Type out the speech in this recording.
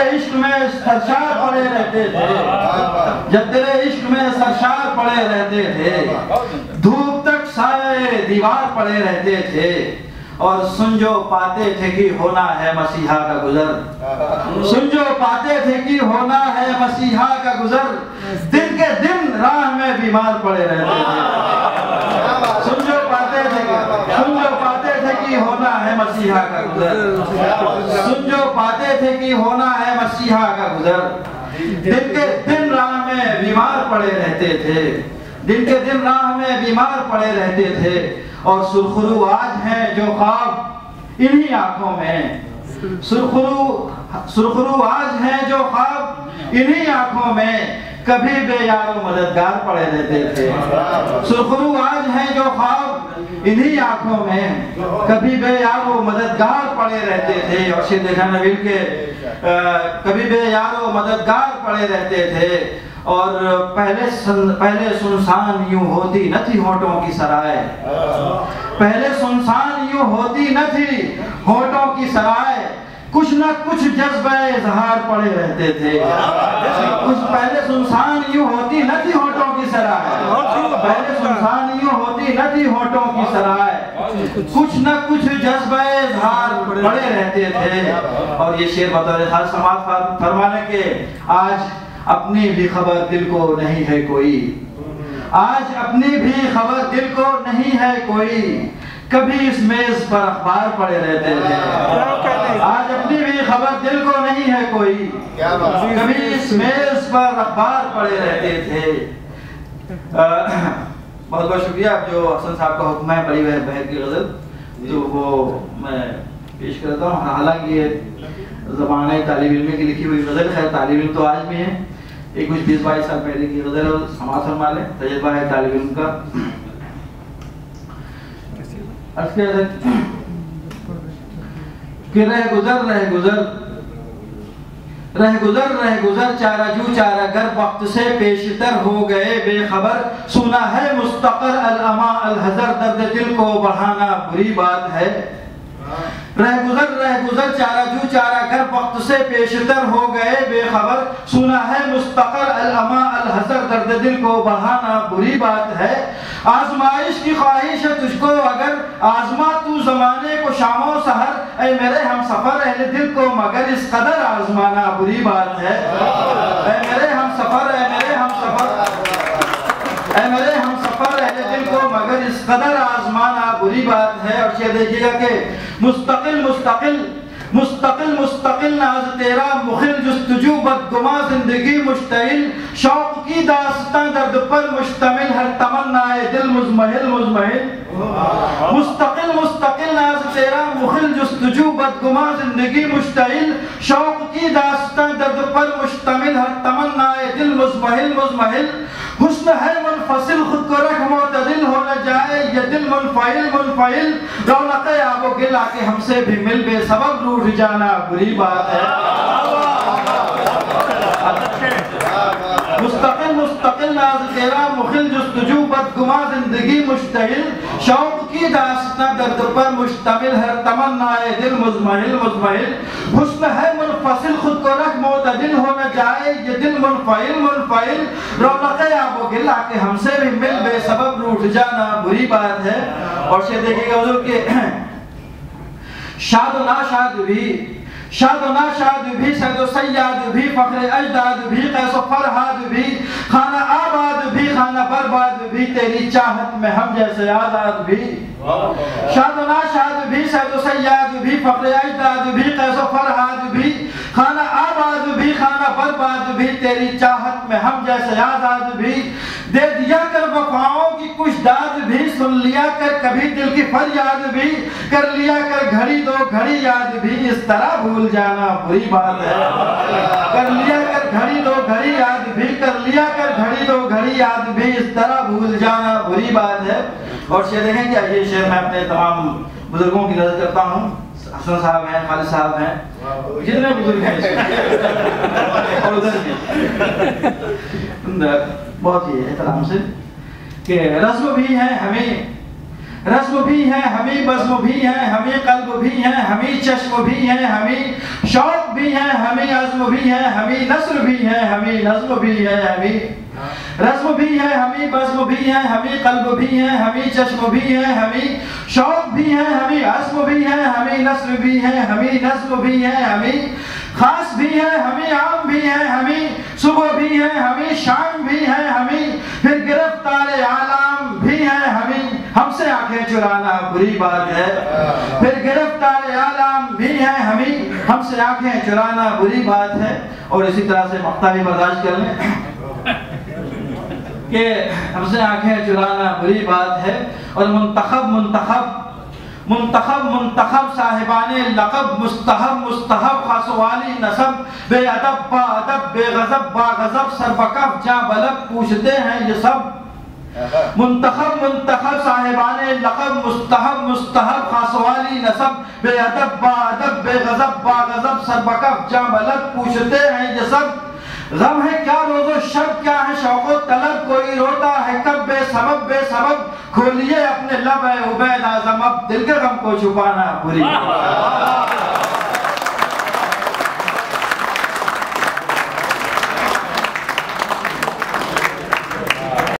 इश्क में सरशार पड़े रहते थे, जब तेरे इश्क में सरशार पड़े रहते थे, धूप तक साए दीवार पड़े रहते थे, और सुन जो पाते थे कि होना है मसीहा का गुजर, सुन जो पाते थे कि होना है मसीहा का गुजर, दिन के दिन राह में बीमार पड़े रहते थे। सुन जो पाते थे कि होना है मसीहा का गुजर, सुन जो पाते थे कि होना है मसीहा का गुजर, दिन के दिन राह में बीमार पड़े रहते थे, दिन के दिन राह में बीमार पड़े रहते थे, और सुरखरू आज हैं जो ख्वाब इन्हीं आंखों में, सुरखरू आज हैं जो ख्वाब इन्हीं आंखों में, कभी बेयारो मददगार पड़े रहते थे। सुरखरू आज हैं जो ख्वाब इन्हीं आंखों में, कभी बेयारो मददगार पड़े रहते थे। और शेर देखा नबील के कभी बेयारो मददगार पड़े रहते थे, और पहले सुनसान यूं होती न थी होठों की सराय, पहले सुनसान यूं होती न थी होठों की सराय, कुछ न कुछ जज्बे इजहार पड़े रहते थे। कुछ पहले सुनसान यूं होती न थी होठों की सराय, पहले सुनसान यूं होती न थी होठों की सराय, कुछ न कुछ जज्बे इजहार पड़े रहते थे। और ये शेर बतौर खास समाज फरमाने के, आज अपनी भी खबर दिल को नहीं है कोई, आज अपनी भी खबर दिल को नहीं है कोई, कभी इस मेज पर अखबार पड़े रहते थे। आज अपनी भी खबर दिल को नहीं है कोई, कभी इस मेज पर अखबार पड़े रहते थे। बहुत बहुत शुक्रिया। जो हसन साहब का हुक्म है बड़ी बहर की गजल, तो वो मैं पेश करता हूँ। हालांकि ये ज़माने तालिब इल्म की लिखी हुई गजल है, तालिब इल्म तो आज भी है, एक कुछ 20-22 साल पहले की गजल है, समाज फरमा लें, तजुर्बा है तालिब इल्म का। कि रह गुजर चाराजू चारागर, वक्त से पेशतर हो गए बेखबर, सुना है मुस्तकर अल-अमा अल-हज़र, दर्द दिल को बढ़ाना बुरी बात है। रह गुजर चाराजू चारागर, वक्त से पेशतर हो गए बेखबर, सुना है मुस्तकर अल-अमा अल-हज़र, दर्द दिल को बढ़ाना बुरी बात है। आजमाइश की ख्वाहिश है तुझको अगर, आजमा तू जमाने को शामो सहर, ऐ मेरे हम सफर अहले दिल को मगर इस कदर आजमाना बुरी बात है। ऐ मेरे हम सफर, ऐ मेरे हम सफर, ऐ मेरे हम सफर अहले दिल को मगर इस कदर आजमाना बुरी बात है। और ये देखिएगा कि मुस्तकिल नाज तेरा मुखिल जुस्तजू बदगुमा जिंदगी मुश्तइल, शौक की दास्तां दर्द पर मुश्तमिल, हर तमन्नाए दिल मुज़महिल मुस्तकिल नाज तेरा मुखिल जुस्तजू बदगुमा जिंदगी मुश्तइल, शौक की दास्तां दर्द पर मुश्तमिल, हर तमन्नाए दिल मुज़महिल, हुस्न है मुनफसिल खुद को रख मोतदिल, हो न जाए ये दिल मुनफाइल, रौनक़े आबो गिल आके हमसे भी मिल, बेसबब रूठ जाना बुरी बात है। मुस्तकिल नाज तेरा मुखिल जुस्तजू बदगुमा जिंदगी मुश्तइल, शौक की दास्तां दर्द पर मुश्तमिल, हर तमन्नाए दिल मुज़महिल, हुस्न है मुनफसिल खुद को रख मोतदिल, हो न जाए ये दिल मुनफाइल, रौनक़े आबो गिल आके हमसे भी मिल, बेसबब रूठ जाना बुरी बात है। और से देखिएगा हुज़ूर के शाद नाशाद भी सैदो सैयाद भी, फख्र अजदाद भी, कैसो फरहाद भी, खाना आबाद भी, खाना बर्बाद भी, तेरी चाहत में हम जैसे आजाद भी। शाद नाशाद भी सैदो सैयाद भी, फख्र अजदाद भी, कैसो फरहाद भी, खाना आबाद भी, खाना बर्बाद भी, तेरी चाहत में हम जैसे आजाद भी। दे दिया कर वफाओं की कुछ दाद भी, सुन लिया कर कभी दिल की फरियाद भी, कर लिया कर घड़ी दो घड़ी याद भी, इस तरह भूल जाना बुरी बात है। कर लिया कर घड़ी दो घड़ी याद भी, कर लिया कर घड़ी दो घड़ी याद भी, इस तरह भूल जाना बुरी बात है। और शेर देखें क्या, ये शेर मैं अपने तमाम बुजुर्गों की नजर करता हूँ, हसन साहब हैं, खालिद साहब हैं, जितने बुजुर्ग हैं और उधर भी बहुत ही एहतराम से कि रस्म भी है हमें, रस्म भी है हमी, बज़्म भी है हमी, क़ल्ब भी है हमी, चश्म भी है हमी, शौक़ भी है हमी, अज़्म भी है हमी, नस्र भी है हमी, नज़्म भी है हमी। रस्म भी है हमी, बज़्म भी है हमी, क़ल्ब भी है हमी, चश्म भी है हमी, शौक़ भी है हमी, अज़्म भी है हमी, नस्र भी है हमी, नज़्म भी है हमी। खास भी है हमी, आम भी है हमी, सुबह भी है हमी, शाम भी है हमी, फिर गिरफ्तार आलाम भी है हमी। हमसे आंखें चुराना बुरी बात है, फिर गिरफ्तार आलाम भी है हमी, हमसे आंखें चुराना बुरी बात है। और इसी तरह से मक्ता भी बर्दाश्त कर लें कि हमसे आंखें चुराना बुरी बात है। और मुंतखब साहिबाने लक़ब, मुस्तहब खासवाली नसब, बेअदब बाअदब बेगज़ब बागज़ब, सरबकफ जा बलब पूछते हैं ये सब। मुंतखब साहिबाने लक़ब, मुस्तहब खासवाली नसब, बेअदब बाअदब बेगज़ब बागज़ब, सरबकफ जा बलब पूछते हैं ये सब। गम है क्या रोज़ो शब, क्या है शौक़ो तलब, कोई रोता है कब बेसबब, खोलिए अपने लब है उबैद आज़म, अब दिल के गम को छुपाना बुरी।